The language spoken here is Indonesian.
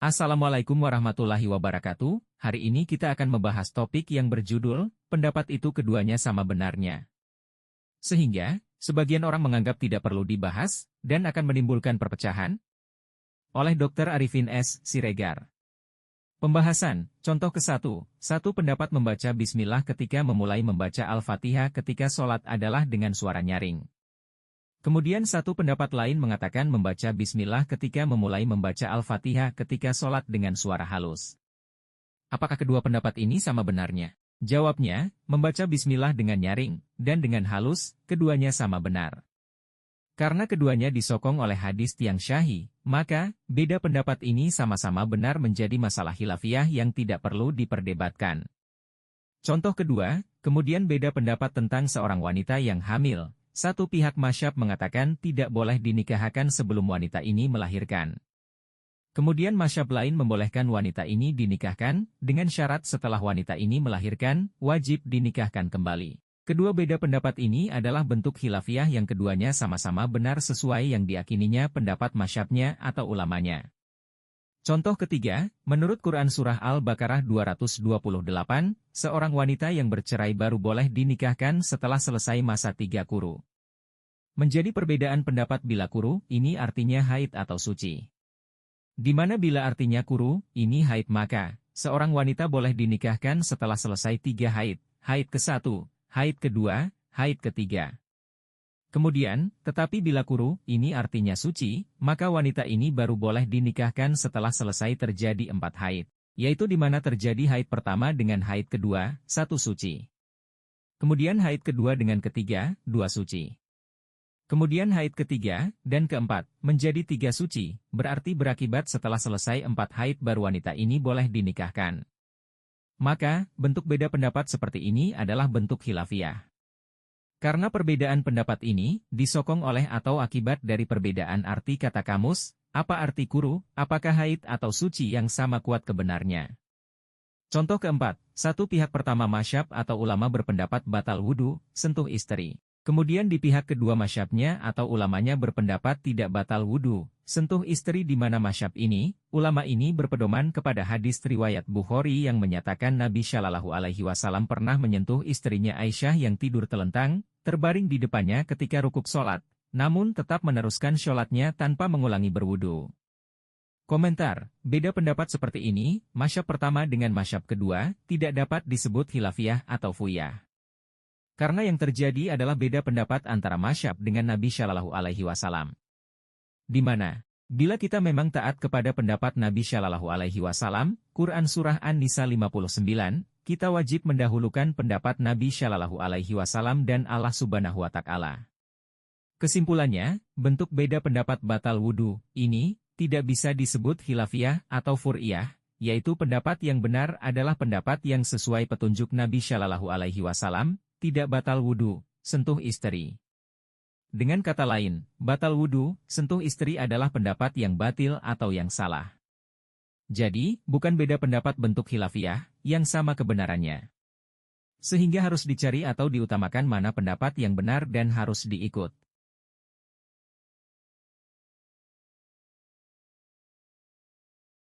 Assalamualaikum warahmatullahi wabarakatuh. Hari ini kita akan membahas topik yang berjudul, pendapat itu keduanya sama benarnya. Sehingga, sebagian orang menganggap tidak perlu dibahas, dan akan menimbulkan perpecahan. Oleh Dr. Arifin S. Siregar. Pembahasan, contoh ke-1. Satu pendapat membaca bismillah ketika memulai membaca Al-Fatihah ketika sholat adalah dengan suara nyaring. Kemudian satu pendapat lain mengatakan membaca bismillah ketika memulai membaca Al-Fatihah ketika sholat dengan suara halus. Apakah kedua pendapat ini sama benarnya? Jawabnya, membaca bismillah dengan nyaring, dan dengan halus, keduanya sama benar. Karena keduanya disokong oleh hadis tiang syahih, maka, beda pendapat ini sama-sama benar menjadi masalah khilafiyah yang tidak perlu diperdebatkan. Contoh kedua, kemudian beda pendapat tentang seorang wanita yang hamil. Satu pihak mazhab mengatakan tidak boleh dinikahkan sebelum wanita ini melahirkan. Kemudian mazhab lain membolehkan wanita ini dinikahkan, dengan syarat setelah wanita ini melahirkan, wajib dinikahkan kembali. Kedua beda pendapat ini adalah bentuk khilafiyah yang keduanya sama-sama benar sesuai yang diyakininya pendapat mazhabnya atau ulamanya. Contoh ketiga, menurut Quran Surah Al-Baqarah 228, seorang wanita yang bercerai baru boleh dinikahkan setelah selesai masa 3 quru. Menjadi perbedaan pendapat bila quru, ini artinya haid atau suci. Di mana bila artinya quru, ini haid maka, seorang wanita boleh dinikahkan setelah selesai 3 haid, haid ke-1, haid kedua, haid ketiga. Kemudian, tetapi bila quru, ini artinya suci, maka wanita ini baru boleh dinikahkan setelah selesai terjadi 4 haid, yaitu di mana terjadi haid pertama dengan haid kedua, 1 suci. Kemudian haid kedua dengan ketiga, 2 suci. Kemudian haid ketiga, dan keempat, menjadi 3 suci, berarti berakibat setelah selesai 4 haid baru wanita ini boleh dinikahkan. Maka, bentuk beda pendapat seperti ini adalah bentuk khilafiyah. Karena perbedaan pendapat ini, disokong oleh atau akibat dari perbedaan arti kata kamus, apa arti quru, apakah haid atau suci yang sama kuat kebenarnya. Contoh keempat, satu pihak pertama mazhab atau ulama berpendapat batal wudu, sentuh istri. Kemudian di pihak kedua mazhabnya atau ulamanya berpendapat tidak batal wudu, sentuh istri di mana mazhab ini, ulama ini berpedoman kepada hadis riwayat Bukhari yang menyatakan Nabi Shallallahu Alaihi Wasallam pernah menyentuh istrinya Aisyah yang tidur telentang, terbaring di depannya ketika rukuk sholat, namun tetap meneruskan sholatnya tanpa mengulangi berwudu. Komentar, beda pendapat seperti ini, mazhab pertama dengan mazhab kedua, tidak dapat disebut khilafiyah atau fuyah. Karena yang terjadi adalah beda pendapat antara mazhab dengan Nabi Shallallahu Alaihi Wasallam. Di mana, bila kita memang taat kepada pendapat Nabi Shallallahu Alaihi Wasallam, Quran Surah An-Nisa 59, kita wajib mendahulukan pendapat Nabi Shallallahu Alaihi Wasallam dan Allah Subhanahu Wa Taala. Kesimpulannya, bentuk beda pendapat batal wudu ini tidak bisa disebut khilafiyah atau fur'iyah, yaitu pendapat yang benar adalah pendapat yang sesuai petunjuk Nabi Shallallahu Alaihi Wasallam, tidak batal wudu, sentuh istri. Dengan kata lain, batal wudu, sentuh istri adalah pendapat yang batil atau yang salah. Jadi, bukan beda pendapat bentuk khilafiyah, yang sama kebenarannya. Sehingga harus dicari atau diutamakan mana pendapat yang benar dan harus diikut.